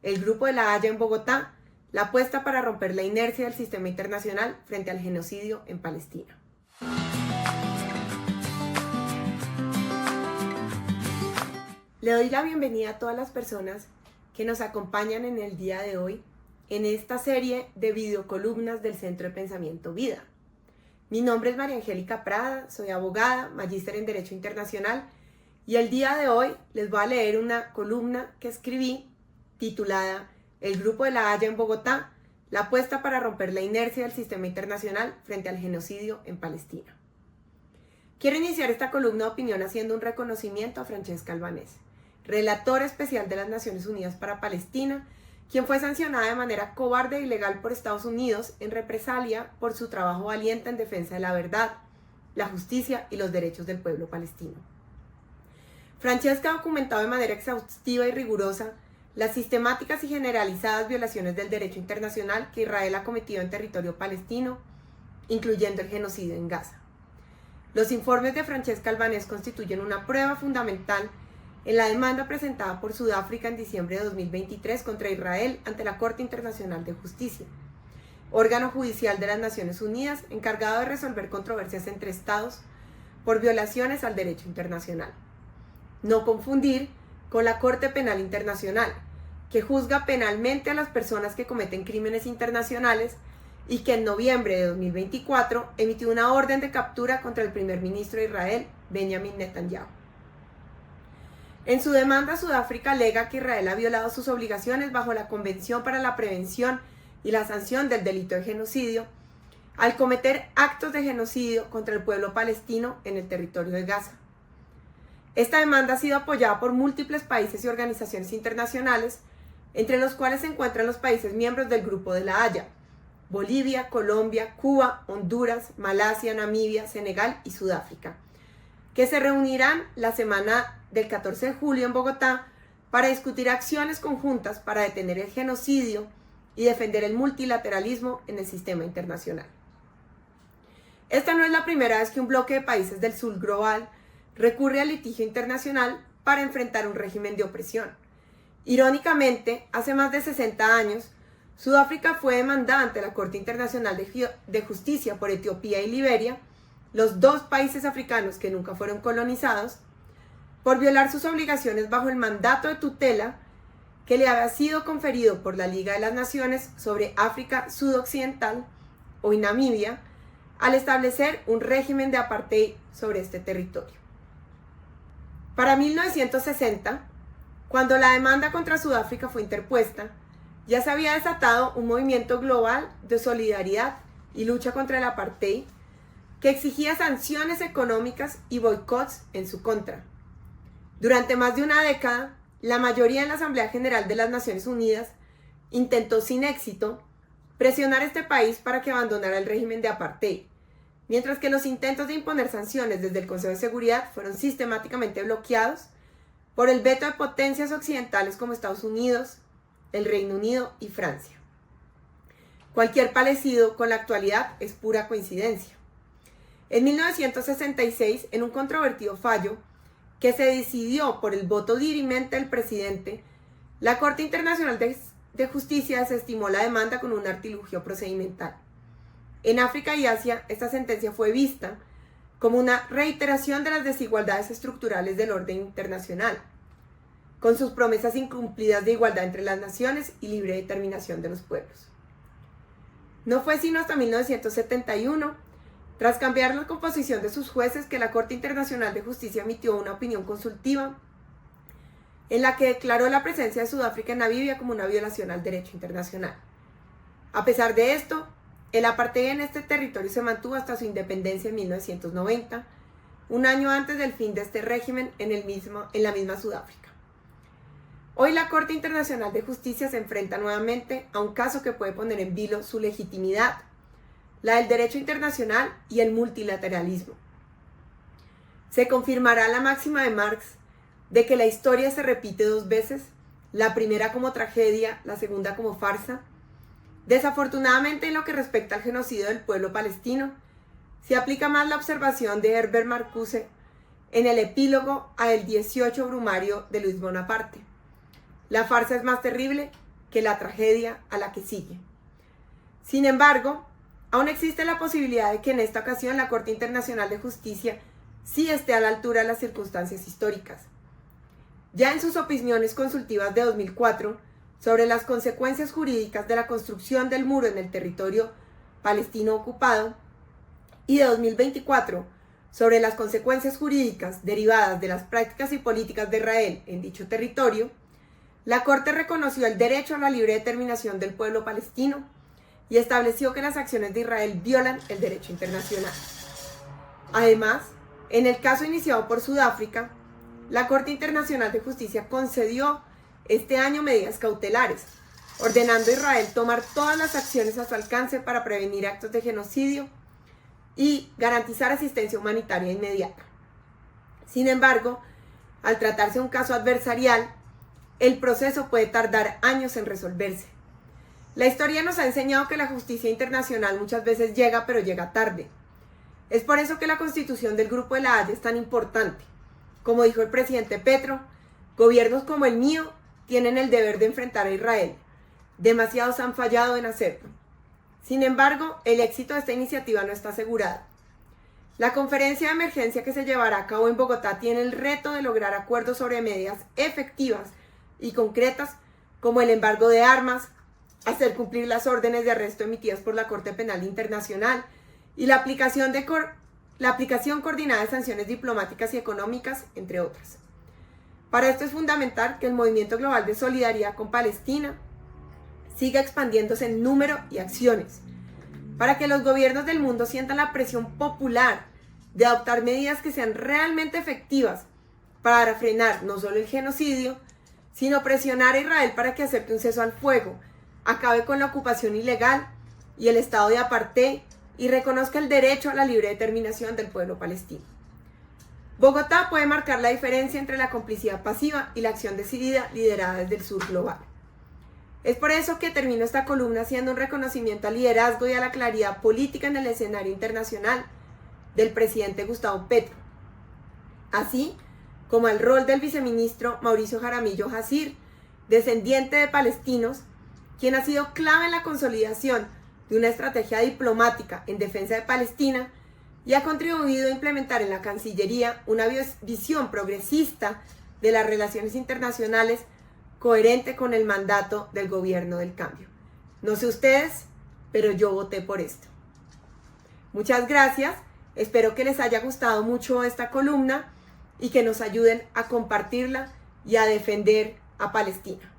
el Grupo de la Haya en Bogotá, la apuesta para romper la inercia del sistema internacional frente al genocidio en Palestina. Le doy la bienvenida a todas las personas que nos acompañan en el día de hoy en esta serie de videocolumnas del Centro de Pensamiento Vida. Mi nombre es María Angélica Prada, soy abogada, magíster en Derecho Internacional y el día de hoy les voy a leer una columna que escribí titulada El Grupo de la Haya en Bogotá, la apuesta para romper la inercia del sistema internacional frente al genocidio en Palestina. Quiero iniciar esta columna de opinión haciendo un reconocimiento a Francesca Albanese, relatora especial de las Naciones Unidas para Palestina, quien fue sancionada de manera cobarde e ilegal por Estados Unidos en represalia por su trabajo valiente en defensa de la verdad, la justicia y los derechos del pueblo palestino. Francesca ha documentado de manera exhaustiva y rigurosa las sistemáticas y generalizadas violaciones del derecho internacional que Israel ha cometido en territorio palestino, incluyendo el genocidio en Gaza. Los informes de Francesca Albanese constituyen una prueba fundamental en la demanda presentada por Sudáfrica en diciembre de 2023 contra Israel ante la Corte Internacional de Justicia, órgano judicial de las Naciones Unidas encargado de resolver controversias entre estados por violaciones al derecho internacional. No confundir con la Corte Penal Internacional, que juzga penalmente a las personas que cometen crímenes internacionales y que en noviembre de 2024 emitió una orden de captura contra el primer ministro de Israel, Benjamin Netanyahu. En su demanda, Sudáfrica alega que Israel ha violado sus obligaciones bajo la Convención para la Prevención y la Sanción del Delito de Genocidio al cometer actos de genocidio contra el pueblo palestino en el territorio de Gaza. Esta demanda ha sido apoyada por múltiples países y organizaciones internacionales, entre los cuales se encuentran los países miembros del Grupo de la Haya: Bolivia, Colombia, Cuba, Honduras, Malasia, Namibia, Senegal y Sudáfrica, que se reunirán la semana del 14 de julio en Bogotá para discutir acciones conjuntas para detener el genocidio y defender el multilateralismo en el sistema internacional. Esta no es la primera vez que un bloque de países del sur global recurre al litigio internacional para enfrentar un régimen de opresión. Irónicamente, hace más de 60 años, Sudáfrica fue demandada ante la Corte Internacional de Justicia por Etiopía y Liberia, los dos países africanos que nunca fueron colonizados, por violar sus obligaciones bajo el mandato de tutela que le había sido conferido por la Liga de las Naciones sobre África Sudoccidental, hoy Namibia, al establecer un régimen de apartheid sobre este territorio. Para 1960, cuando la demanda contra Sudáfrica fue interpuesta, ya se había desatado un movimiento global de solidaridad y lucha contra el apartheid que exigía sanciones económicas y boicots en su contra. Durante más de una década, la mayoría en la Asamblea General de las Naciones Unidas intentó sin éxito presionar a este país para que abandonara el régimen de apartheid, mientras que los intentos de imponer sanciones desde el Consejo de Seguridad fueron sistemáticamente bloqueados por el veto de potencias occidentales como Estados Unidos, el Reino Unido y Francia. Cualquier parecido con la actualidad es pura coincidencia. En 1966, en un controvertido fallo que se decidió por el voto dirimente del presidente, la Corte Internacional de Justicia desestimó la demanda con un artilugio procedimental. En África y Asia, esta sentencia fue vista como una reiteración de las desigualdades estructurales del orden internacional, con sus promesas incumplidas de igualdad entre las naciones y libre determinación de los pueblos. No fue sino hasta 1971, tras cambiar la composición de sus jueces, que la Corte Internacional de Justicia emitió una opinión consultiva en la que declaró la presencia de Sudáfrica en Namibia como una violación al derecho internacional. A pesar de esto, el apartheid en este territorio se mantuvo hasta su independencia en 1990, un año antes del fin de este régimen en la misma Sudáfrica. Hoy la Corte Internacional de Justicia se enfrenta nuevamente a un caso que puede poner en vilo su legitimidad, la del derecho internacional y el multilateralismo. Se confirmará la máxima de Marx de que la historia se repite dos veces, la primera como tragedia, la segunda como farsa. Desafortunadamente, en lo que respecta al genocidio del pueblo palestino, se aplica más la observación de Herbert Marcuse en el epílogo a El 18 Brumario de Luis Bonaparte. La farsa es más terrible que la tragedia a la que sigue. Sin embargo, aún existe la posibilidad de que en esta ocasión la Corte Internacional de Justicia sí esté a la altura de las circunstancias históricas. Ya en sus opiniones consultivas de 2004 sobre las consecuencias jurídicas de la construcción del muro en el territorio palestino ocupado y de 2024 sobre las consecuencias jurídicas derivadas de las prácticas y políticas de Israel en dicho territorio, la Corte reconoció el derecho a la libre determinación del pueblo palestino y estableció que las acciones de Israel violan el derecho internacional. Además, en el caso iniciado por Sudáfrica, la Corte Internacional de Justicia concedió este año medidas cautelares, ordenando a Israel tomar todas las acciones a su alcance para prevenir actos de genocidio y garantizar asistencia humanitaria inmediata. Sin embargo, al tratarse de un caso adversarial, el proceso puede tardar años en resolverse. La historia nos ha enseñado que la justicia internacional muchas veces llega, pero llega tarde. Es por eso que la constitución del Grupo de la Haya es tan importante. Como dijo el presidente Petro, gobiernos como el mío tienen el deber de enfrentar a Israel. Demasiados han fallado en hacerlo. Sin embargo, el éxito de esta iniciativa no está asegurado. La conferencia de emergencia que se llevará a cabo en Bogotá tiene el reto de lograr acuerdos sobre medidas efectivas y concretas como el embargo de armas, hacer cumplir las órdenes de arresto emitidas por la Corte Penal Internacional y la aplicación coordinada de sanciones diplomáticas y económicas, entre otras. Para esto es fundamental que el movimiento global de solidaridad con Palestina siga expandiéndose en número y acciones, para que los gobiernos del mundo sientan la presión popular de adoptar medidas que sean realmente efectivas para frenar no solo el genocidio, sino presionar a Israel para que acepte un cese al fuego, acabe con la ocupación ilegal y el estado de apartheid y reconozca el derecho a la libre determinación del pueblo palestino. Bogotá puede marcar la diferencia entre la complicidad pasiva y la acción decidida liderada desde el sur global. Es por eso que termino esta columna haciendo un reconocimiento al liderazgo y a la claridad política en el escenario internacional del presidente Gustavo Petro, así como al rol del viceministro Mauricio Jaramillo Jacir, descendiente de palestinos, quien ha sido clave en la consolidación de una estrategia diplomática en defensa de Palestina y ha contribuido a implementar en la Cancillería una visión progresista de las relaciones internacionales coherente con el mandato del gobierno del cambio. No sé ustedes, pero yo voté por esto. Muchas gracias, espero que les haya gustado mucho esta columna y que nos ayuden a compartirla y a defender a Palestina.